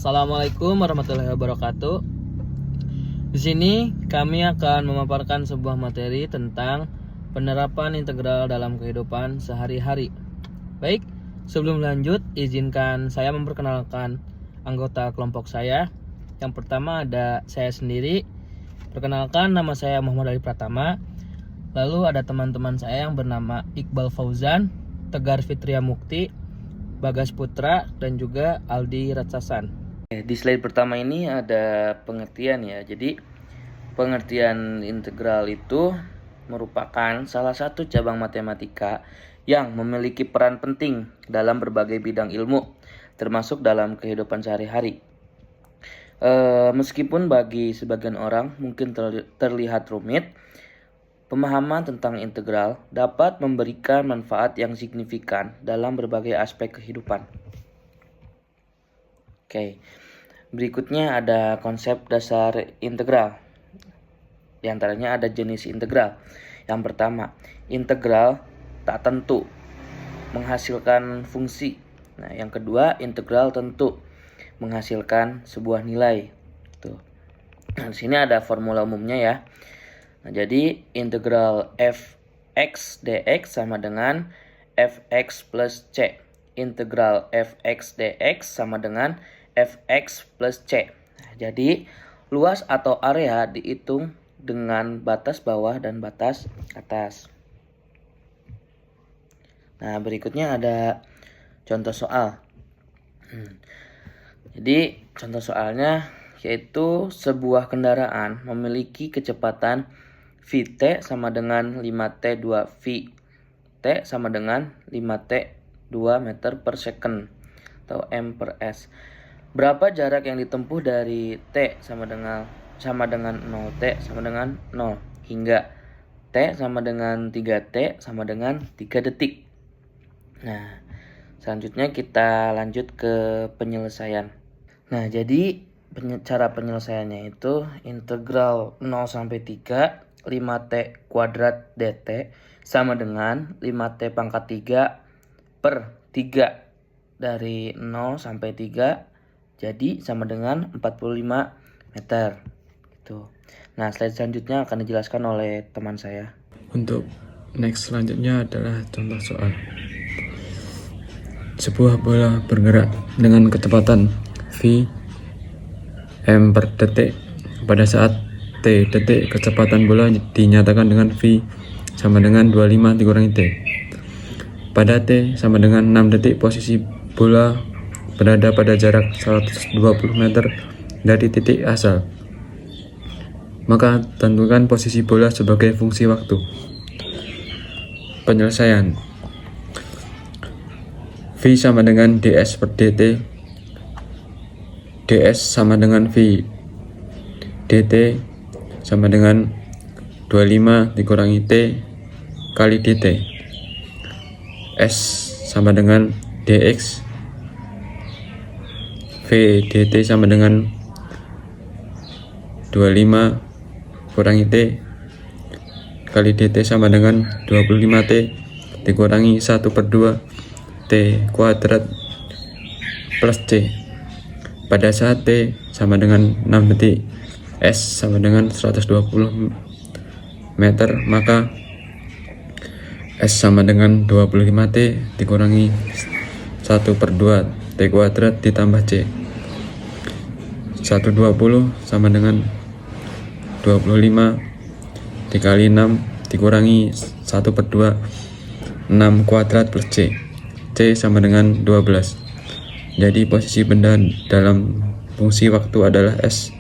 Assalamualaikum warahmatullahi wabarakatuh. Di sini kami akan memaparkan sebuah materi tentang penerapan integral dalam kehidupan sehari-hari. Baik, sebelum lanjut, izinkan saya memperkenalkan anggota kelompok saya. Yang pertama ada saya sendiri. Perkenalkan, nama saya Muhammad Ali Pratama. Lalu ada teman-teman saya yang bernama Iqbal Fauzan, Tegar Fitria Mukti, Bagas Putra, dan juga Aldi Ratsasan. Di slide pertama ini ada pengertian ya. Jadi pengertian integral itu merupakan salah satu cabang matematika yang memiliki peran penting dalam berbagai bidang ilmu, termasuk dalam kehidupan sehari-hari. Meskipun bagi sebagian orang mungkin terlihat rumit, pemahaman tentang integral dapat memberikan manfaat yang signifikan dalam berbagai aspek kehidupan. Oke, berikutnya ada konsep dasar integral. Di antaranya ada jenis integral. Yang pertama, integral tak tentu menghasilkan fungsi. Nah, yang kedua, integral tentu menghasilkan sebuah nilai. Tuh. Nah, di sini ada formula umumnya ya. Nah, jadi integral fx dx sama dengan fx plus c. Integral fx dx sama dengan fx plus c. Nah, jadi luas atau area dihitung dengan batas bawah dan batas atas. Nah, berikutnya ada contoh soal. Jadi contoh soalnya yaitu sebuah kendaraan memiliki kecepatan Vt sama dengan 5T 2V. T sama dengan 5T 2 meter per second atau M per S. Berapa jarak yang ditempuh dari T sama dengan 0T sama dengan 0 hingga T sama dengan 3T sama dengan 3 detik. Nah, selanjutnya kita lanjut ke penyelesaian. Nah, jadi cara penyelesaiannya itu integral 0 sampai 3 5T kuadrat dt sama dengan 5T pangkat 3 per 3 dari 0 sampai 3 jadi sama dengan 45 meter gitu. Nah, slide selanjutnya akan dijelaskan oleh teman saya. Untuk next selanjutnya adalah contoh soal. Sebuah bola bergerak dengan kecepatan v m per detik. Pada saat t detik, kecepatan bola dinyatakan dengan v sama dengan 25 dikurangi t. Pada t sama dengan 6 detik, posisi bola berada pada jarak 120 meter dari titik asal. Maka tentukan posisi bola sebagai fungsi waktu. Penyelesaian. V sama dengan ds per dt. ds sama dengan v. dt sama dengan 25 dikurangi t kali dt. S sama dengan dx. V dt sama dengan 25 kurangi t kali dt sama dengan 25t dikurangi 1 per 2 t kuadrat plus c. Pada saat t sama dengan 6 detik, S sama dengan 120 meter, maka S sama dengan 25t dikurangi 1 per 2 t kuadrat ditambah c. 120 sama dengan 25 dikali 6 dikurangi 1 per 2 6 kuadrat plus c. C sama dengan 12. Jadi posisi benda dalam fungsi waktu adalah S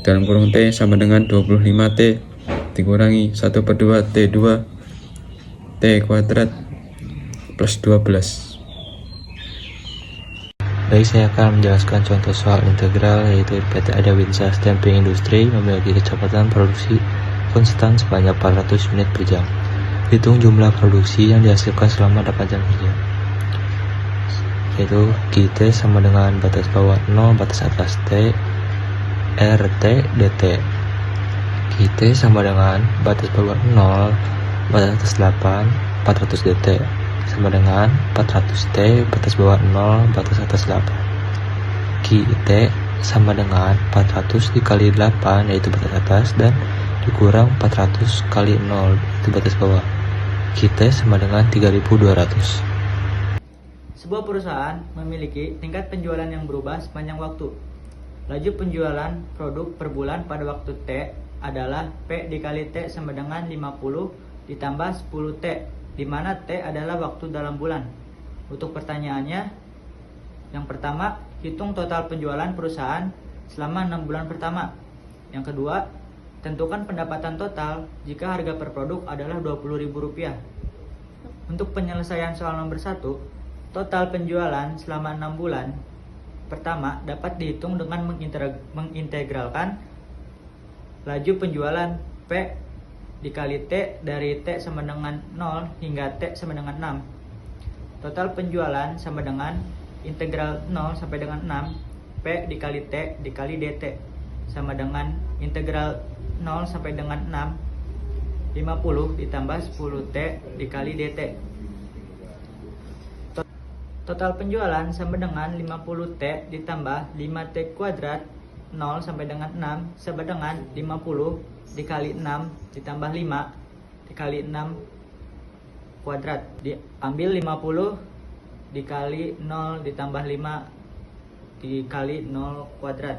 dalam kurung T sama dengan 25T dikurangi 1 per 2 T2 T kuadrat plus 12. Baik, saya akan menjelaskan contoh soal integral, yaitu PT Adawinsa Stamping Industri memiliki kecepatan produksi konstan sebanyak 400 unit per jam. Hitung jumlah produksi yang dihasilkan selama 8 jam kerja, yaitu QT sama dengan batas bawah 0 batas atas T RT dt. QT sama dengan batas bawah 0 batas atas 8 400 dt sama dengan 400T batas bawah 0 batas atas 8. Ki T sama dengan 400 dikali 8 yaitu batas atas dan dikurang 400 kali 0 itu batas bawah. Ki T sama dengan 3200. Sebuah perusahaan memiliki tingkat penjualan yang berubah sepanjang waktu. Laju penjualan produk per bulan pada waktu T adalah P dikali T sama dengan 50 ditambah 10 T, di mana T adalah waktu dalam bulan. Untuk pertanyaannya, yang pertama, hitung total penjualan perusahaan selama 6 bulan pertama. Yang kedua, tentukan pendapatan total jika harga per produk adalah Rp20.000. Untuk penyelesaian soal nomor 1, total penjualan selama 6 bulan pertama dapat dihitung dengan mengintegralkan laju penjualan P dikali T dari T sama dengan 0 hingga T sama dengan 6. Total penjualan sama dengan integral 0 sampai dengan 6 P dikali T dikali DT sama dengan integral 0 sampai dengan 6 50 ditambah 10 T dikali DT. Total penjualan sama dengan 50 T ditambah 5 T kuadrat 0 sampai dengan 6 sama dengan 50 dikali 6 ditambah 5 dikali 6 kuadrat. Diambil 50 dikali 0 ditambah 5 dikali 0 kuadrat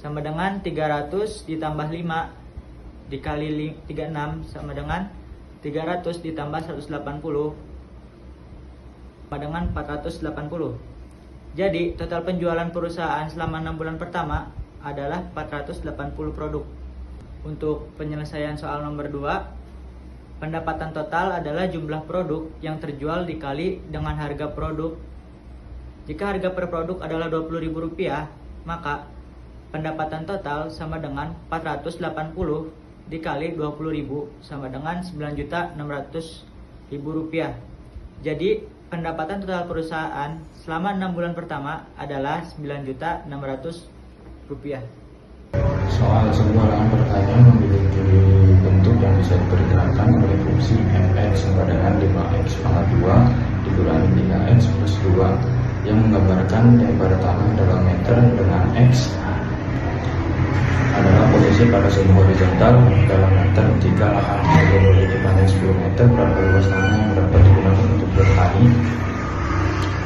sama dengan 300 ditambah 5 dikali 36 sama dengan 300 ditambah 180 sama dengan 480. Jadi total penjualan perusahaan selama 6 bulan pertama adalah 480 produk. Untuk penyelesaian soal nomor 2, pendapatan total adalah jumlah produk yang terjual dikali dengan harga produk. Jika harga per produk adalah Rp20.000, maka pendapatan total sama dengan 480 dikali 20.000 sama dengan Rp9.600.000. Jadi pendapatan total perusahaan selama 6 bulan pertama adalah Rp9.600.000. Soal sebuah lahan pertanian memiliki bentuk yang bisa diperkirakan oleh fungsi fx sama dengan 5x pangkat 2 dikurangi 3x plus 2 yang menggambarkan lebar tanah dalam meter dengan x adalah posisi pada sudut horizontal dalam meter. Jika lahan yang memiliki panjang 10 meter, berapa luas tanah yang dapat digunakan untuk bertani?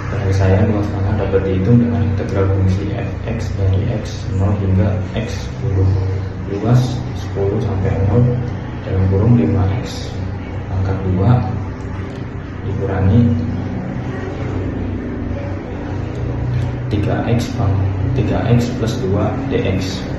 Penyelesaian luas tanah dapat dihitung dengan integral fungsi fx dari x 0 hingga x 10. Luas 10 sampai 0 dalam kurung 5x pangkat 2 dikurangi 3x plus 2 dx.